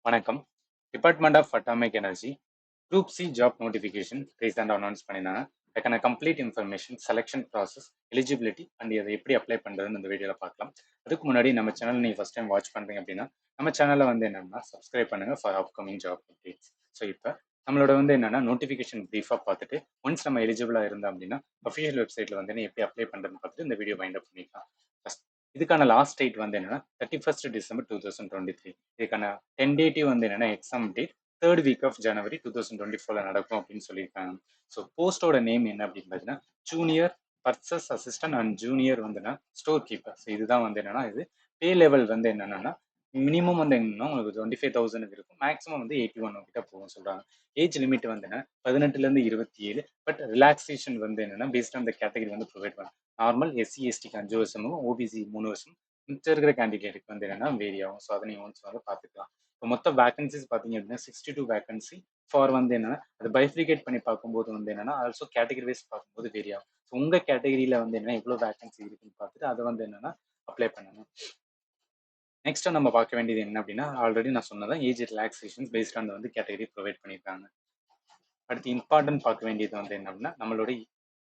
வணக்கம். Department of atomic energy group C job notification ரீசெண்டாக announce பண்ணினாங்க. அதுக்கான complete information, selection process, eligibility and அதை எப்படி அப்ளை பண்ணுறதுன்னு இந்த வீடியோவில் பார்க்கலாம். அதுக்கு முன்னாடி நம்ம சேனல் நீங்கள் ஃபஸ்ட் டைம் வாட்ச் பண்ணுறீங்க அப்படின்னா நம்ம சேனலில் வந்து என்னென்னா சப்ஸ்கிரைப் பண்ணுங்கள் for upcoming job updates. So இப்போ நம்மளோட வந்து என்னென்னா நோட்டிஃபிகேஷன் ப்ரீஃபாக பார்த்துட்டு ஒன்ஸ் நம்ம எலிஜிபிளாக இருந்தோம் அப்படின்னா அஃபிஷியல் வெப்சைட்டில் வந்து எப்படி அப்ளை பண்ணுறதுன்னு பார்த்துட்டு இந்த வீடியோ வைண்ட் அப் பண்ணிக்கலாம். இதுக்கான லாஸ்ட் டேட் வந்து என்னன்னா 31st December 2023. இதுக்கான டென்டேட்டிவ் வந்து என்னன்னா exam date third week of ஜனவரி 2024 நடக்கும் அப்படின்னு சொல்லியிருக்காங்க. ஸோ போஸ்டோட நேம் என்ன அப்படின்னு பார்த்தீங்கன்னா junior purchase assistant and junior வந்துன்னா ஸ்டோர் கீப்பர். ஸோ இதுதான் வந்து என்னன்னா இது பே லெவல் வந்து என்னன்னா மினிமம் வந்து என்னன்னா உங்களுக்கு 25,000 இருக்கும், மேக்ஸிமம் வந்து 81 கிட்ட போகும் சொல்றாங்க. ஏஜ் லிமிட் வந்து என்ன 18ல இருந்து 27. பட் ரிலாக்ஸேஷன் வந்து என்னன்னா பேஸ்ட் ஆன் த கேட்டகரி வந்து ப்ரொவைட் பண்ணும். நார்மல் எஸ்சி எஸ்டிக்கு 5 வருஷமும் ஓபிசி 3 வருஷம் மிச்சம் இருக்கிற கேண்டிடேட்டுக்கு வந்து என்னன்னா வேரி ஆகும். ஸோ அதை நீங்கள் ஒன்ஸ் வந்து பார்த்துக்கலாம். இப்போ மொத்த வேகன்சிஸ் பார்த்தீங்க அப்படின்னா 62 வேகன்சி ஃபார் வந்து என்னன்னா அது பைஃப்ரிகேட் பண்ணி பார்க்கும்போது வந்து என்னன்னா ஆல்சோ கேட்டகரி வைஸ் பார்க்கும்போது வேரி ஆகும். ஸோ உங்கள் கேட்டகரியில் வந்து என்ன எவ்வளோ வேகன்சி இருக்குன்னு பார்த்துட்டு அதை வந்து என்னன்னா அப்ளை பண்ணணும். நெக்ஸ்ட் நம்ம பார்க்க வேண்டியது என்ன அப்படின்னா ஆல்ரெடி நான் சொன்னதான் ஏஜ் ரிலாக்ஸேஷன் பேஸ்ட் ஆன் வந்து கேட்டகரி ப்ரொவைட் பண்ணியிருக்காங்க. அடுத்து இம்பார்ட்டன்ட் பார்க்க வேண்டியது வந்து என்ன அப்படின்னா நம்மளோட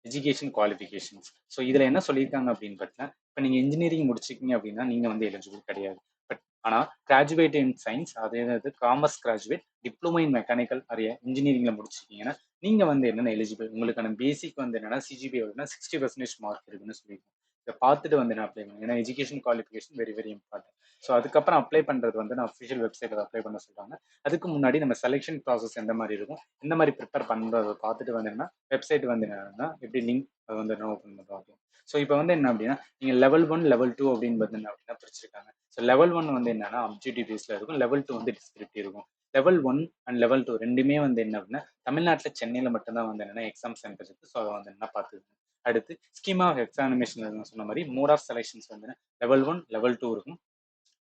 எஜுகேஷன் குவாலிஃபிகேஷன்ஸ். ஸோ இதில் என்ன சொல்லியிருக்காங்க அப்படின்னு பார்த்தீங்கன்னா இப்போ நீங்கள் இன்ஜினியரிங் முடிச்சிருக்கீங்க அப்படின்னா நீங்கள் வந்து எலிஜிபிள் கிடையாது. பட் ஆனால் கிராஜுவேட் இன் சயின்ஸ் அதே commerce graduate diploma in mechanical அறிய இன்ஜினியரிங்கில் முடிச்சிருக்கீங்கன்னா நீங்கள் வந்து என்னென்ன எலிஜிபிள், உங்களுக்கான பேசிக் வந்து என்னன்னா சிஜிபி 60% மார்க் இருக்குன்னு சொல்லியிருக்கோம். இதை பார்த்துட்டு வந்து நான் அப்ளை பண்ணுவேன். ஏன்னா education qualification very very important. So அதுக்கப்புறம் அப்ளை பண்ணுறது வந்து நான் அஃபிஷியல் வெப்சைட்டில் அப்ளை பண்ண சொல்கிறாங்க. அதுக்கு முன்னாடி நம்ம செலெக்ஷன் ப்ராசஸ் எந்த மாதிரி இருக்கும், எந்த மாதிரி ப்ரிப்பேர் பண்ணுறதை பார்த்துட்டு வந்து என்னன்னா வெப்சைட் வந்து என்னன்னா எப்படி லிங்க் அது வந்து என்ன ஓப்பன் பண்ணுறோம். ஸோ இப்போ வந்து என்ன அப்படின்னா நீங்கள் லெவல் 1 லெவல் 2 அப்படின்னு பார்த்தீங்கன்னா அப்படின்னா பிரிச்சிருக்காங்க. ஸோ லெவல் 1 வந்து என்னன்னா அப்ஜெக்டிவ் பேஸில் இருக்கும், லெவல் 2 வந்து டிஸ்கிரிப்டிவ் இருக்கும். லெவல் 1 அண்ட் லெவல் 2 ரெண்டுமே வந்து என்ன அப்படின்னா தமிழ்நாட்டில் சென்னையில் மட்டும்தான் வந்து என்னன்னா எக்ஸாம் சென்டர் இருக்குது. ஸோ அதை வந்து என்ன பார்த்துக்கணும். அடுத்து ஸ்கீமா ஆஃப் எக்ஸாமினேஷன் சொன்ன மாதிரி மோட் ஆஃப் செலெக்ஷன்ஸ் வந்து லெவல் 1 லெவல் 2 இருக்கும்.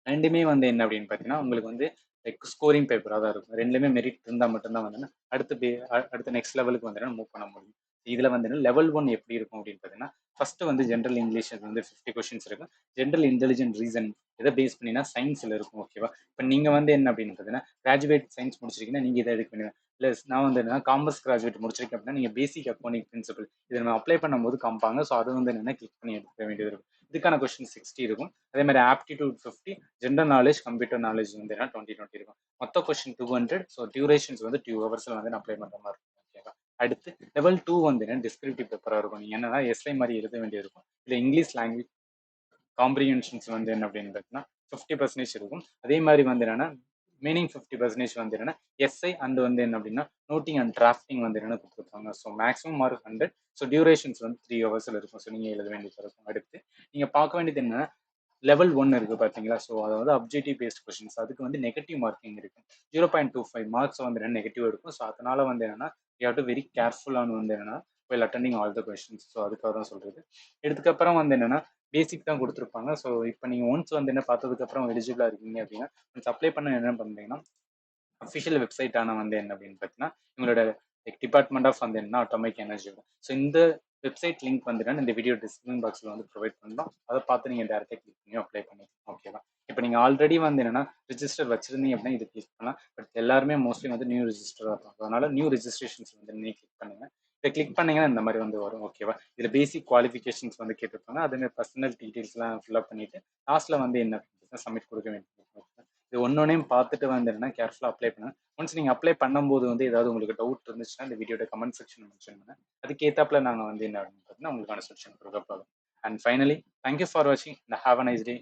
ரெண்டுமே வந்து என்ன அப்படின்னு பார்த்தீங்கன்னா உங்களுக்கு வந்து லைக் ஸ்கோரிங் பேப்பராக தான் இருக்கும். ரெண்டுமே மெரிட் இருந்தால் மட்டும்தான் வந்து அடுத்த நெக்ஸ்ட் லெவலுக்கு வந்து மூவ் பண்ண முடியும். இதில் வந்து லெவல் 1 எப்படி இருக்கும் அப்படின்னு பார்த்தீங்கன்னா ஃபர்ஸ்ட் வந்து ஜென்ரல் இங்கிலீஷ் வந்து 50 கொஸ்டின்ஸ் இருக்கும். ஜென்ரல் இன்டெலிஜென்ட் ரீசன் இதை பேஸ் பண்ணினா சயின்ஸில் இருக்கும். ஓகேவா. இப்போ நீங்கள் வந்து என்ன அப்படின்னு பார்த்தீங்கன்னா கிராஜுவேட் சயின்ஸ் முடிச்சிருக்கீங்கன்னா நீங்கள் இதை எடுக்க பண்ணுவேன். ப்ளஸ் நான் வந்து என்ன காமர்ஸ் கிராஜுவேட் முடிச்சிருக்கேன் அப்படின்னா நீங்கள் பேசிக் அக்கௌண்டிங் பிரின்சிபல் இதை நம்ம அப்ளை பண்ணும்போது காமிப்பாங்க. ஸோ அது வந்து என்னென்னா கிளிக் பண்ணி எடுக்க வேண்டியது இருக்கும். இதுக்கான கொஸ்டின் 60 இருக்கும். அதே மாதிரி aptitude 50, general knowledge computer knowledge வந்து என்ன 20 இருக்கும். மொத்த கொஸ்டின் 200. ஸோ டியூரேஷன்ஸ் வந்து 2 ஹவர்ஸ்ல வந்து அப்ளை பண்ணுற மாதிரி இருக்கும். ஓகேவா. அடுத்து லெவல் 2 வந்து என்ன டிஸ்கிரிப்டிவ் பேப்பராக இருக்கும். நீங்கள் என்னன்னா எஸ்ஐ மாதிரி எழுத வேண்டியது இருக்கும். இல்லை இங்கிலீஷ் லாங்குவேஜ் காம்ப்ரிஹென்ஷன்ஸ் வந்து என்ன அப்படின்னு பார்த்தீங்கன்னா 50% இருக்கும். அதே மாதிரி வந்து என்னன்னா மீனிங் 50% வந்து என்னன்னா எஸ்ஐ அண்ட் வந்து என்ன அப்படின்னா நோட்டிங் அண்ட் டிராஃப்டிங் வந்து என்னென்ன கொடுத்துருக்காங்க. So maximum mark 100. So durations வந்து 3 ஹவர்ஸ்ல இருக்கும். ஸோ நீங்கள் எழுத வேண்டியது இருக்கும். அடுத்து நீங்கள் பார்க்க வேண்டியது என்னன்னா லெவல் 1 இருக்கு பார்த்தீங்களா. ஸோ அதாவது அப்ஜெக்டிவ் பேஸ்ட் கொஸ்டின்ஸ் அதுக்கு வந்து நெகட்டிவ் மார்க்கிங் இருக்கு. 0.25 மார்க்ஸ் வந்து என்ன நெகட்டிவ் இருக்கும். ஸோ அதனால வந்து என்னன்னா யூ ஹேவ் டு வெரி கேர்ஃபுல்லான வந்து என்னன்னா well attending all the questions. So அதுக்காக தான் சொல்றது. இதுக்கப்புறம் வந்து என்னன்னா பேசிக் தான் கொடுத்துருப்பாங்க. ஸோ இப்போ நீங்கள் ஒன்ஸ் வந்து என்ன பார்த்ததுக்கப்புறம் எலிஜிபிளாக இருக்கீங்க அப்படின்னா ஒன்ஸ் அப்ளை பண்ண என்ன பண்ணுறீங்கன்னா அஃபிஷியல் வெப்சைட்டான வந்து என்ன அப்படின்னு பார்த்தீங்கன்னா உங்களோட டிபார்ட்மெண்ட் ஆஃப் வந்து என்ன அட்டாமிக் எனர்ஜி. ஸோ இந்த வெப்சைட் லிங்க் வந்துட்டு இந்த வீடியோ டிஸ்கிரிப்ஷன் பாக்ஸில் வந்து ப்ரொவைட் பண்ணலாம். அதை பார்த்து நீங்கள் டேரெக்டாக கிளிக் பண்ணி அப்ளை பண்ணிக்கலாம். ஓகேவா. இப்போ நீங்கள் ஆல்ரெடி வந்து என்னன்னா ரிஜிஸ்டர் வச்சிருந்தீங்க அப்படின்னா இது கிளிக் பண்ணலாம். பட் எல்லாருமே மோஸ்ட்லி வந்து நியூ ரிஜிஸ்டராக இருக்கும். அதனால நியூ ரிஜிஸ்ட்ரேஷன்ஸ் வந்து நீங்கள் கிளிக் பண்ணுங்க. இதை கிளிக் பண்ணீங்கன்னா இந்த மாதிரி வந்து வரும். ஓகேவா. இதில் பேசிக் குவாலிஃபிகேஷன்ஸ் வந்து கேட்டிருப்பாங்க. அதுமாதிரி பர்சனல் டீட்டெயில்ஸ்லாம் ஃபில்அப் பண்ணிட்டு லாஸ்ட்டில் வந்து என்ன சப்மிட் கொடுக்க வேண்டியது. இது ஒன்னொன்னையும் பார்த்துட்டு வந்து என்னன்னா கேர்ஃபுல்லாக அப்ளை பண்ணுங்க. ஒன்ஸ் நீங்கள் அப்ளை பண்ணும்போது வந்து ஏதாவது உங்களுக்கு டவுட் இருந்துச்சுன்னா இந்த வீடியோட கமெண்ட் செக்ஷன் மென்ஷன் பண்ணுங்க. அதுக்கேற்றாப்புல நாங்கள் வந்து என்ன பார்த்தீங்கன்னா உங்களுக்கான சொல்யூஷன் கொடுக்க போகிறோம். அண்ட் ஃபைனலி தேங்க்யூ ஃபார் வாட்சிங். Have a nice day.